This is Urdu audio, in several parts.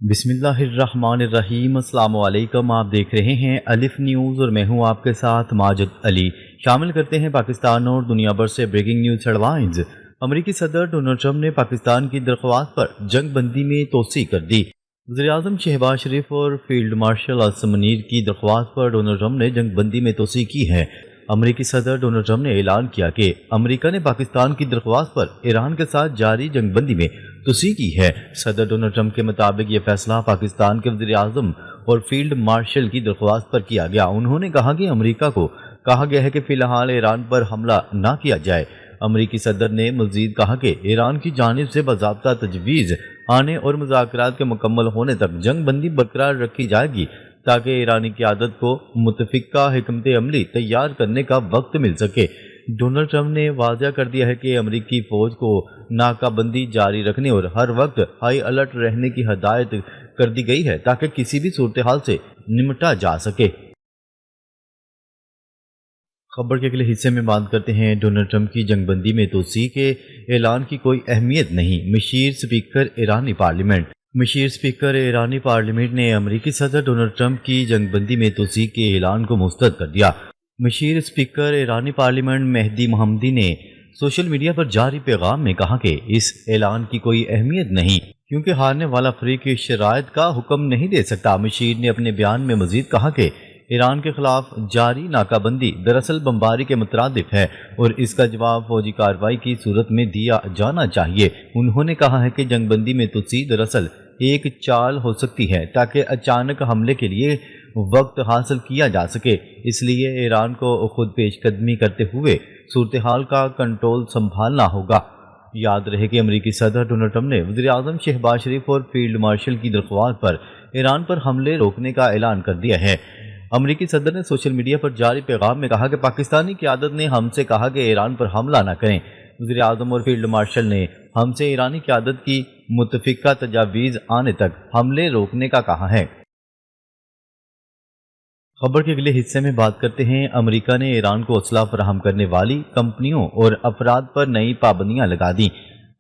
بسم اللہ الرحمن الرحیم۔ السلام علیکم، آپ دیکھ رہے ہیں الف نیوز اور میں ہوں آپ کے ساتھ ماجد علی۔ شامل کرتے ہیں پاکستان اور دنیا بھر سے بریکنگ نیوز ہیڈلائنز۔ امریکی صدر ڈونلڈ ٹرمپ نے پاکستان کی درخواست پر جنگ بندی میں توسیع کر دی۔ وزیراعظم شہباز شریف اور فیلڈ مارشل عاصم منیر کی درخواست پر ڈونلڈ ٹرمپ نے جنگ بندی میں توسیع کی ہے۔ امریکی صدر ڈونلڈ ٹرمپ نے اعلان کیا کہ امریکہ نے پاکستان کی درخواست پر ایران کے ساتھ جاری جنگ بندی میں توسیع کی ہے۔ صدر ڈونلڈ ٹرمپ کے مطابق یہ فیصلہ پاکستان کے وزیر اعظم اور فیلڈ مارشل کی درخواست پر کیا گیا۔ انہوں نے کہا کہ امریکہ کو کہا گیا ہے کہ فی الحال ایران پر حملہ نہ کیا جائے۔ امریکی صدر نے مزید کہا کہ ایران کی جانب سے باضابطہ تجویز آنے اور مذاکرات کے مکمل ہونے تک جنگ بندی برقرار رکھی جائے گی تاکہ ایرانی قیادت کو متفقہ حکمت عملی تیار کرنے کا وقت مل سکے۔ ڈونلڈ ٹرمپ نے واضح کر دیا ہے کہ امریکی فوج کو ناکہ بندی جاری رکھنے اور ہر وقت ہائی الرٹ رہنے کی ہدایت کر دی گئی ہے تاکہ کسی بھی صورتحال سے نمٹا جا سکے۔ خبر کے اگلے حصے میں بات کرتے ہیں ڈونلڈ ٹرمپ کی جنگ بندی میں توسیع کے اعلان کی کوئی اہمیت نہیں، مشیر اسپیکر ایرانی پارلیمنٹ۔ مشیر اسپیکر ایرانی پارلیمنٹ نے امریکی صدر ڈونلڈ ٹرمپ کی جنگ بندی میں توسیع کے اعلان کو مسترد کر دیا۔ مشیر اسپیکر ایرانی پارلیمنٹ مہدی محمدی نے سوشل میڈیا پر جاری پیغام میں کہا کہ اس اعلان کی کوئی اہمیت نہیں کیونکہ ہارنے والا فریق شرائط کا حکم نہیں دے سکتا۔ مشیر نے اپنے بیان میں مزید کہا کہ ایران کے خلاف جاری ناکہ بندی دراصل بمباری کے مترادف ہے اور اس کا جواب فوجی کارروائی کی صورت میں دیا جانا چاہیے۔ انہوں نے کہا ہے کہ جنگ بندی میں توسیع دراصل ایک چال ہو سکتی ہے تاکہ اچانک حملے کے لیے وقت حاصل کیا جا سکے، اس لیے ایران کو خود پیش قدمی کرتے ہوئے صورتحال کا کنٹرول سنبھالنا ہوگا۔ یاد رہے کہ امریکی صدر ڈونلڈ ٹرمپ نے وزیر اعظم شہباز شریف اور فیلڈ مارشل کی درخواست پر ایران پر حملے روکنے کا اعلان کر دیا ہے۔ امریکی صدر نے سوشل میڈیا پر جاری پیغام میں کہا کہ پاکستانی قیادت نے ہم سے کہا کہ ایران پر حملہ نہ کریں۔ وزیر اعظم اور فیلڈ مارشل نے ہم سے ایرانی قیادت کی متفقہ تجاویز آنے تک حملے روکنے کا کہا ہے۔ خبر کے اگلے حصے میں بات کرتے ہیں امریکہ نے ایران کو اسلحہ فراہم کرنے والی کمپنیوں اور افراد پر نئی پابندیاں لگا دیں۔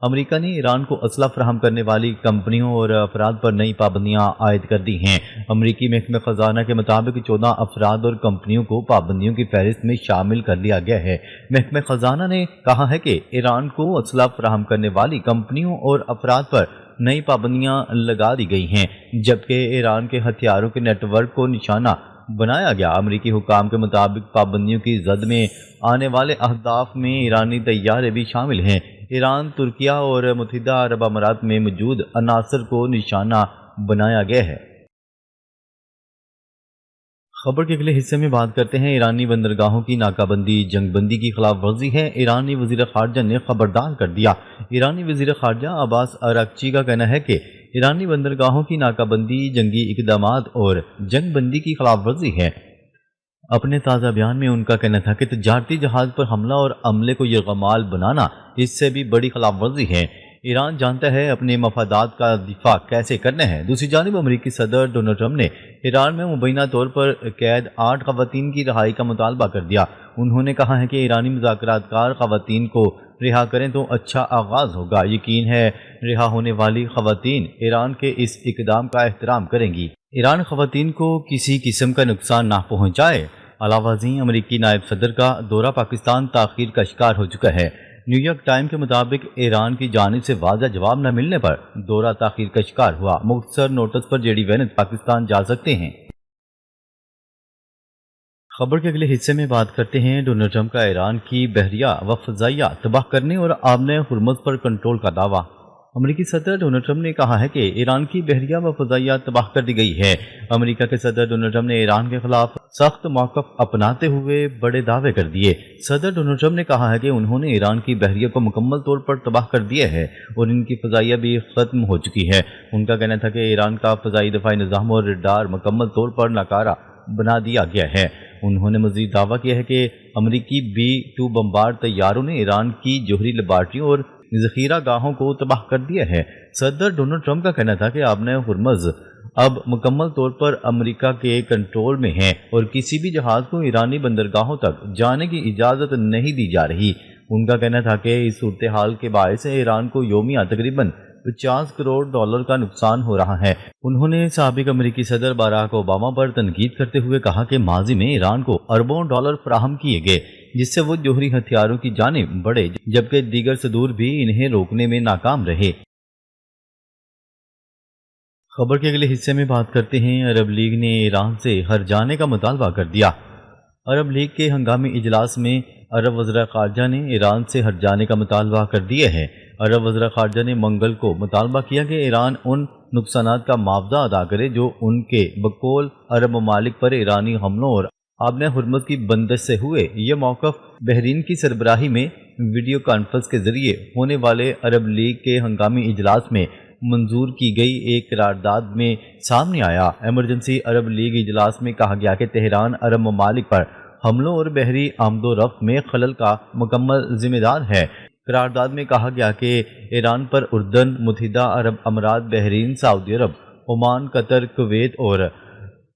امریکہ نے ایران کو اسلحہ فراہم کرنے والی کمپنیوں اور افراد پر نئی پابندیاں عائد کر دی ہیں۔ امریکی محکمہ خزانہ کے مطابق 14 افراد اور کمپنیوں کو پابندیوں کی فہرست میں شامل کر لیا گیا ہے۔ محکمہ خزانہ نے کہا ہے کہ ایران کو اسلحہ فراہم کرنے والی کمپنیوں اور افراد پر نئی پابندیاں لگا دی گئی ہیں جبکہ ایران کے ہتھیاروں کے نیٹ ورک کو نشانہ بنایا گیا۔ امریکی حکام کے مطابق پابندیوں کی زد میں آنے والے اہداف میں ایرانی طیارے بھی شامل ہیں۔ ایران، ترکیہ اور متحدہ عرب امارات میں موجود عناصر کو نشانہ بنایا گیا ہے۔ خبر کے اگلے حصے میں بات کرتے ہیں ایرانی بندرگاہوں کی ناکہ بندی جنگ بندی کی خلاف ورزی ہے، ایرانی وزیر خارجہ نے خبردار کر دیا۔ ایرانی وزیر خارجہ عباس اراغچی کا کہنا ہے کہ ایرانی بندرگاہوں کی ناکہ بندی جنگی اقدامات اور جنگ بندی کی خلاف ورزی ہے۔ اپنے تازہ بیان میں ان کا کہنا تھا کہ تجارتی جہاز پر حملہ اور عملے کو یرغمال بنانا اس سے بھی بڑی خلاف ورزی ہے۔ ایران جانتا ہے اپنے مفادات کا دفاع کیسے کرنا ہے۔ دوسری جانب امریکی صدر ڈونلڈ ٹرمپ نے ایران میں مبینہ طور پر قید 8 خواتین کی رہائی کا مطالبہ کر دیا۔ انہوں نے کہا ہے کہ ایرانی مذاکرات کار خواتین کو رہا کریں تو اچھا آغاز ہوگا۔ یقین ہے رہا ہونے والی خواتین ایران کے اس اقدام کا احترام کریں گی۔ ایران خواتین کو کسی قسم کا نقصان نہ پہنچائے۔ علاوہ ازیں امریکی نائب صدر کا دورہ پاکستان تاخیر کا شکار ہو چکا ہے۔ نیو یارک ٹائم کے مطابق ایران کی جانب سے واضح جواب نہ ملنے پر دورہ تاخیر کا شکار ہوا۔ مختصر نوٹس پر JD وینس پاکستان جا سکتے ہیں۔ خبر کے اگلے حصے میں بات کرتے ہیں ڈونلڈ ٹرمپ کا ایران کی بحریہ و فضائیہ تباہ کرنے اور آبِ ہرمز پر کنٹرول کا دعویٰ۔ امریکی صدر ڈونلڈ ٹرمپ نے کہا ہے کہ ایران کی بحریہ و فضائیہ تباہ کر دی گئی ہے۔ امریکہ کے صدر ڈونلڈ ٹرمپ نے ایران کے خلاف سخت موقف اپناتے ہوئے بڑے دعوے کر دیے۔ صدر ڈونلڈ ٹرمپ نے کہا ہے کہ انہوں نے ایران کی بحریہ کو مکمل طور پر تباہ کر دیا ہے اور ان کی فضائیہ بھی ختم ہو چکی ہے۔ ان کا کہنا تھا کہ ایران کا فضائی دفاعی نظام اور ریڈار مکمل طور پر ناکارہ بنا دیا گیا ہے۔ انہوں نے مزید دعویٰ کیا ہے کہ امریکی B-2 بمبار طیاروں نے ایران کی جوہری لیبارٹریوں اور ذخیرہ گاہوں کو تباہ کر دیا ہے۔ صدر ڈونلڈ ٹرمپ کا کہنا تھا کہ آبِ ہرمز اب مکمل طور پر امریکہ کے کنٹرول میں ہیں اور کسی بھی جہاز کو ایرانی بندرگاہوں تک جانے کی اجازت نہیں دی جا رہی۔ ان کا کہنا تھا کہ اس صورتحال کے باعث ایران کو یومیہ تقریباً $50 کروڑ کا نقصان ہو رہا ہے۔ انہوں نے سابق امریکی صدر باراک اوباما پر تنقید کرتے ہوئے کہا کہ ماضی میں ایران کو اربوں ڈالر فراہم کیے گئے جس سے وہ جوہری ہتھیاروں کی جانب بڑھے، جبکہ دیگر صدور بھی انہیں روکنے میں ناکام رہے۔ خبر کے اگلے حصے میں بات کرتے ہیں، عرب لیگ نے ایران سے ہر جانے کا مطالبہ کر دیا۔ عرب لیگ کے ہنگامی اجلاس میں عرب وزراء خارجہ نے ایران سے ہٹ جانے کا مطالبہ کر دیا ہے۔ عرب وزراء خارجہ نے منگل کو مطالبہ کیا کہ ایران ان نقصانات کا معاوضہ ادا کرے جو ان کے بقول عرب ممالک پر ایرانی حملوں اور آبِ ہرمز کی بندش سے ہوئے۔ یہ موقف بحرین کی سربراہی میں ویڈیو کانفرنس کے ذریعے ہونے والے عرب لیگ کے ہنگامی اجلاس میں منظور کی گئی ایک قرارداد میں سامنے آیا۔ ایمرجنسی عرب لیگ اجلاس میں کہا گیا کہ تہران عرب ممالک پر حملوں اور بحری آمد و رفت میں خلل کا مکمل ذمہ دار ہے۔ قرارداد میں کہا گیا کہ ایران پر اردن، متحدہ عرب امارات، بحرین، سعودی عرب، عمان، قطر، کویت اور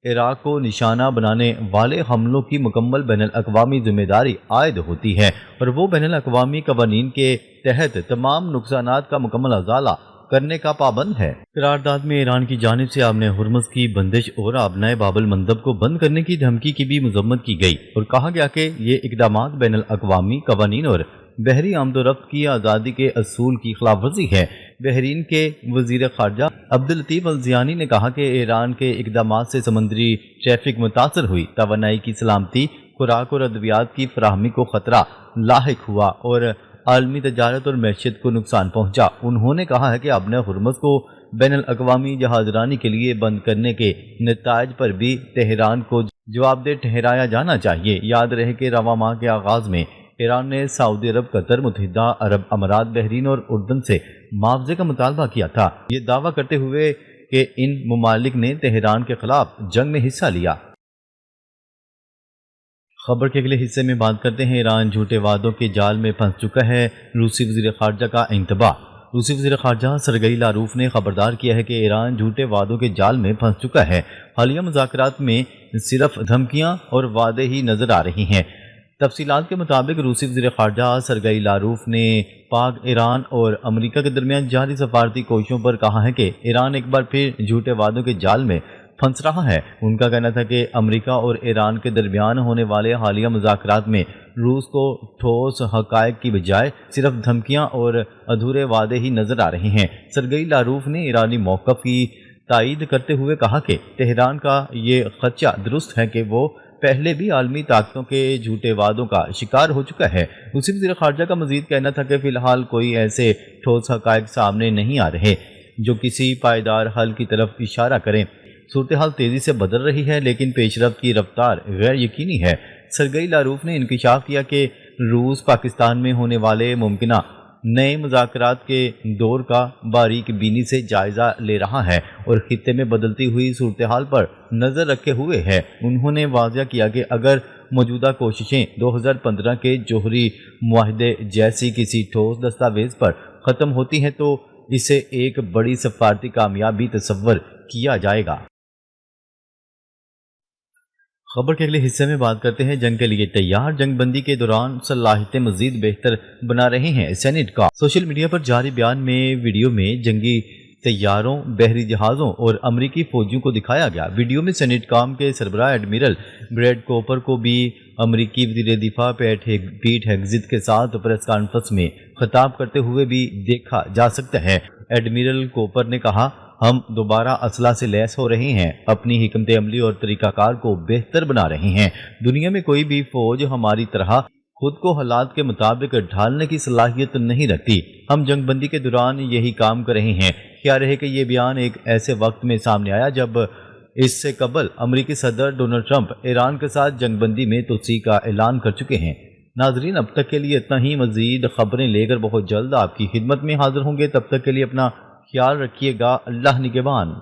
عراق کو نشانہ بنانے والے حملوں کی مکمل بین الاقوامی ذمہ داری عائد ہوتی ہے اور وہ بین الاقوامی قوانین کے تحت تمام نقصانات کا مکمل ازالہ کرنے کا پابند ہے۔ قرارداد میں ایران کی جانب سے آبِ ہرمز کی بندش اور آبنائے باب المندب کو بند کرنے کی دھمکی کی بھی مذمت کی گئی اور کہا گیا کہ یہ اقدامات بین الاقوامی قوانین اور بحری آمد و رفت کی آزادی کے اصول کی خلاف ورزی ہے۔ بحرین کے وزیر خارجہ عبداللطیف الزیانی نے کہا کہ ایران کے اقدامات سے سمندری ٹریفک متاثر ہوئی، توانائی کی سلامتی، خوراک اور ادویات کی فراہمی کو خطرہ لاحق ہوا اور عالمی تجارت اور معیشت کو نقصان پہنچا۔ انہوں نے کہا ہے کہ آبِ ہرمز کو بین الاقوامی جہاز رانی کے لیے بند کرنے کے نتائج پر بھی تہران کو جواب دہ ٹھہرایا جانا چاہیے۔ یاد رہے کہ رواں ماہ کے آغاز میں ایران نے سعودی عرب، قطر، متحدہ عرب امارات، بحرین اور اردن سے معاوضے کا مطالبہ کیا تھا، یہ دعویٰ کرتے ہوئے کہ ان ممالک نے تہران کے خلاف جنگ میں حصہ لیا۔ خبر کے اگلے حصے میں بات کرتے ہیں، ایران جھوٹے وعدوں کے جال میں پھنس چکا ہے، روسی وزیر خارجہ کا انتباہ۔ روسی وزیر خارجہ سرگئی لاروف نے خبردار کیا ہے کہ ایران جھوٹے وعدوں کے جال میں پھنس چکا ہے۔ حالیہ مذاکرات میں صرف دھمکیاں اور وعدے ہی نظر آ رہی ہیں۔ تفصیلات کے مطابق روسی وزیر خارجہ سرگئی لاروف نے پاک، ایران اور امریکہ کے درمیان جاری سفارتی کوششوں پر کہا ہے کہ ایران ایک بار پھر جھوٹے وعدوں کے جال میں پھنس رہا ہے۔ ان کا کہنا تھا کہ امریکہ اور ایران کے درمیان ہونے والے حالیہ مذاکرات میں روس کو ٹھوس حقائق کی بجائے صرف دھمکیاں اور ادھورے وعدے ہی نظر آ رہے ہیں۔ سرگئی لاروف نے ایرانی موقف کی تائید کرتے ہوئے کہا کہ تہران کا یہ خدشہ درست ہے کہ وہ پہلے بھی عالمی طاقتوں کے جھوٹے وعدوں کا شکار ہو چکا ہے۔ روسی وزیر خارجہ کا مزید کہنا تھا کہ فی الحال کوئی ایسے ٹھوس حقائق سامنے نہیں آ رہے جو کسی پائیدار حل کی طرف اشارہ کریں۔ صورتحال تیزی سے بدل رہی ہے لیکن پیش رفت کی رفتار غیر یقینی ہے۔ سرگئی لاروف نے انکشاف کیا کہ روس پاکستان میں ہونے والے ممکنہ نئے مذاکرات کے دور کا باریک بینی سے جائزہ لے رہا ہے اور خطے میں بدلتی ہوئی صورتحال پر نظر رکھے ہوئے ہے۔ انہوں نے واضح کیا کہ اگر موجودہ کوششیں 2015 کے جوہری معاہدے جیسی کسی ٹھوس دستاویز پر ختم ہوتی ہیں تو اسے ایک بڑی سفارتی کامیابی تصور کیا جائے گا۔ خبر کے اگلے حصے میں بات کرتے ہیں، جنگ کے لیے تیار، جنگ بندی کے دوران صلاحیتیں مزید بہتر بنا رہے ہیں سینیٹ کا۔ سوشل میڈیا پر جاری بیان میں ویڈیو میں جنگی طیاروں، بحری جہازوں اور امریکی فوجیوں کو دکھایا گیا۔ ویڈیو میں سینیٹ کام کے سربراہ ایڈمرل بریڈ کوپر کو بھی امریکی وزیر دفاع پیٹ ہیگزت کے ساتھ پریس کانفرنس میں خطاب کرتے ہوئے بھی دیکھا جا سکتا ہے۔ ایڈمرل کوپر نے کہا، ہم دوبارہ اسلحہ سے لیس ہو رہے ہیں، اپنی حکمت عملی اور طریقہ کار کو بہتر بنا رہے ہیں۔ دنیا میں کوئی بھی فوج ہماری طرح خود کو حالات کے مطابق ڈھالنے کی صلاحیت نہیں رکھتی۔ ہم جنگ بندی کے دوران یہی کام کر رہے ہیں۔ خیال رہے کہ یہ بیان ایک ایسے وقت میں سامنے آیا جب اس سے قبل امریکی صدر ڈونلڈ ٹرمپ ایران کے ساتھ جنگ بندی میں توسیع کا اعلان کر چکے ہیں۔ ناظرین، اب تک کے لیے اتنا ہی، مزید خبریں لے کر بہت جلد آپ کی خدمت میں حاضر ہوں گے۔ تب تک کے لیے اپنا خیال رکھیے گا۔ اللہ نگہبان۔